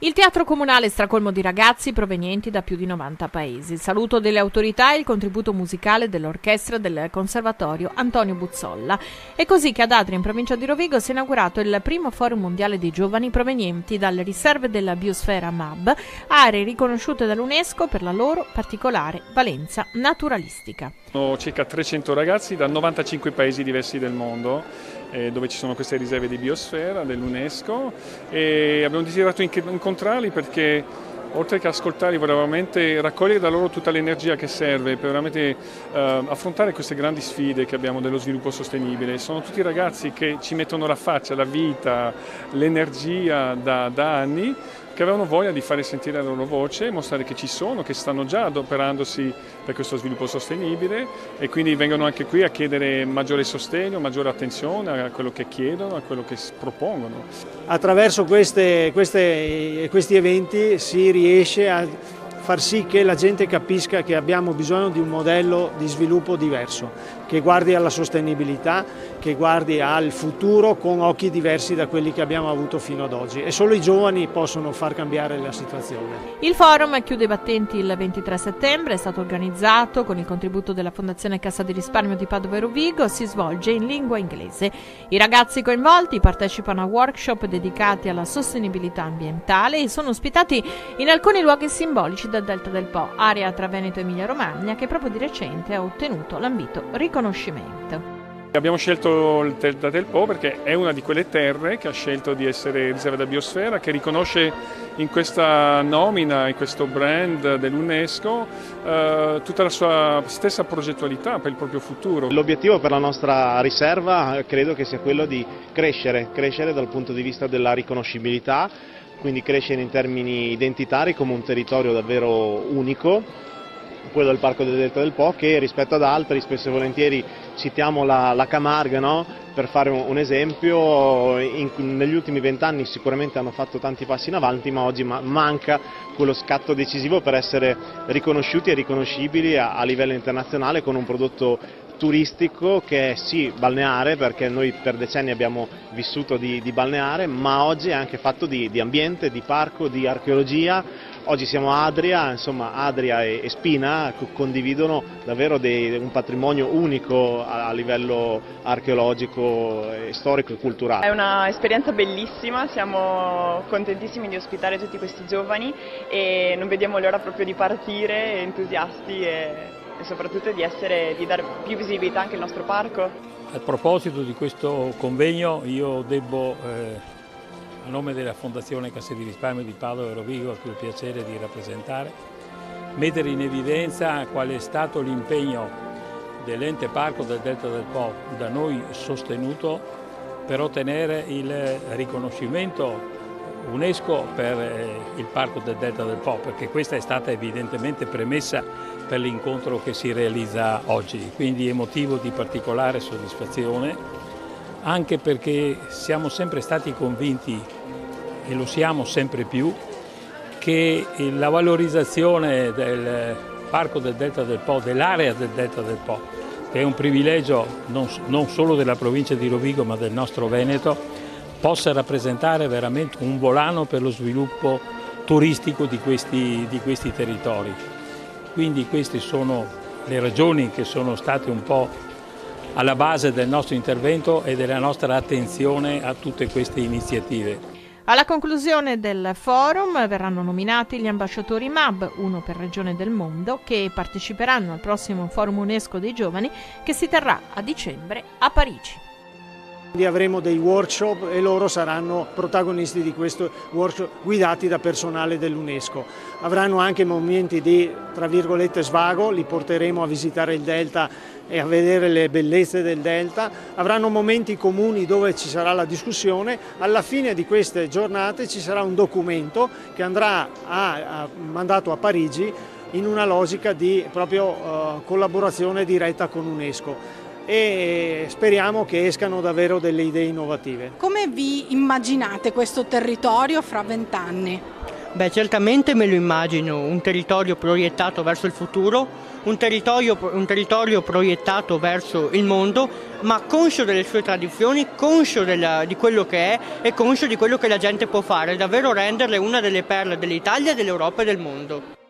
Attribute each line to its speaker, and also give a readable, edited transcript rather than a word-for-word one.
Speaker 1: Il Teatro Comunale stracolmo di ragazzi provenienti da più di 90 paesi. Il saluto delle autorità e il contributo musicale dell'orchestra del Conservatorio Antonio Buzzolla. È così che ad Adria, in provincia di Rovigo, si è inaugurato il primo forum mondiale di giovani provenienti dalle riserve della biosfera MAB, aree riconosciute dall'UNESCO per la loro particolare valenza naturalistica.
Speaker 2: Sono circa 300 ragazzi da 95 paesi diversi del mondo, dove ci sono queste riserve di biosfera dell'UNESCO, e abbiamo desiderato incontrarli perché oltre che ascoltarli volevamo veramente raccogliere da loro tutta l'energia che serve per veramente affrontare queste grandi sfide che abbiamo dello sviluppo sostenibile. Sono tutti ragazzi che ci mettono la faccia, la vita, l'energia da anni, che avevano voglia di fare sentire la loro voce, mostrare che ci sono, che stanno già adoperandosi per questo sviluppo sostenibile, e quindi vengono anche qui a chiedere maggiore sostegno, maggiore attenzione a quello che chiedono, a quello che propongono.
Speaker 3: Attraverso questi eventi si riesce a far sì che la gente capisca che abbiamo bisogno di un modello di sviluppo diverso, che guardi alla sostenibilità, che guardi al futuro con occhi diversi da quelli che abbiamo avuto fino ad oggi, e solo i giovani possono far cambiare la situazione.
Speaker 1: Il forum chiude i battenti il 23 settembre, è stato organizzato con il contributo della Fondazione Cassa di Risparmio di Padova e Rovigo, si svolge in lingua inglese. I ragazzi coinvolti partecipano a workshop dedicati alla sostenibilità ambientale e sono ospitati in alcuni luoghi simbolici del Delta del Po, area tra Veneto e Emilia Romagna, che proprio di recente ha ottenuto l'ambito riconoscimento.
Speaker 2: Abbiamo scelto il Delta del Po perché è una di quelle terre che ha scelto di essere riserva da biosfera, che riconosce in questa nomina, in questo brand dell'UNESCO, tutta la sua stessa progettualità per il proprio futuro.
Speaker 4: L'obiettivo per la nostra riserva credo che sia quello di crescere dal punto di vista della riconoscibilità, quindi crescere in termini identitari come un territorio davvero unico, quello del Parco del Delta del Po, che rispetto ad altri spesso e volentieri citiamo la Camargue, no? Per fare un esempio, negli ultimi 20 anni sicuramente hanno fatto tanti passi in avanti, ma oggi manca quello scatto decisivo per essere riconosciuti e riconoscibili a livello internazionale con un prodotto turistico che è sì balneare, perché noi per decenni abbiamo vissuto di balneare, ma oggi è anche fatto di ambiente, di parco, di archeologia. Oggi siamo a Adria, insomma Adria e Spina condividono davvero un patrimonio unico a livello archeologico, storico e culturale.
Speaker 5: È un'esperienza bellissima, siamo contentissimi di ospitare tutti questi giovani e non vediamo l'ora proprio di partire entusiasti e soprattutto di dare più visibilità anche al nostro parco.
Speaker 6: A proposito di questo convegno io debbo, a nome della Fondazione Cassa di Risparmio di Padova e Rovigo, a cui ho il piacere di rappresentare, mettere in evidenza qual è stato l'impegno dell'ente parco del Delta del Po, da noi sostenuto, per ottenere il riconoscimento UNESCO per il Parco del Delta del Po, perché questa è stata evidentemente premessa per l'incontro che si realizza oggi, quindi è motivo di particolare soddisfazione, anche perché siamo sempre stati convinti, e lo siamo sempre più, che la valorizzazione del Parco del Delta del Po, dell'area del Delta del Po, che è un privilegio non solo della provincia di Rovigo ma del nostro Veneto, possa rappresentare veramente un volano per lo sviluppo turistico di questi territori. Quindi queste sono le ragioni che sono state un po' alla base del nostro intervento e della nostra attenzione a tutte queste iniziative.
Speaker 1: Alla conclusione del forum verranno nominati gli ambasciatori MAB, uno per regione del mondo, che parteciperanno al prossimo forum UNESCO dei giovani che si terrà a dicembre a Parigi.
Speaker 3: Avremo dei workshop e loro saranno protagonisti di questo workshop guidati da personale dell'UNESCO. Avranno anche momenti di, tra virgolette, svago, li porteremo a visitare il Delta e a vedere le bellezze del Delta. Avranno momenti comuni dove ci sarà la discussione. Alla fine di queste giornate ci sarà un documento che andrà mandato a Parigi in una logica di proprio collaborazione diretta con UNESCO. E speriamo che escano davvero delle idee innovative.
Speaker 7: Come vi immaginate questo territorio fra 20 anni? Beh, certamente me lo immagino un territorio proiettato verso il futuro, un territorio proiettato verso il mondo, ma conscio delle sue tradizioni, conscio di quello che è e conscio di quello che la gente può fare, davvero renderle una delle perle dell'Italia, dell'Europa e del mondo.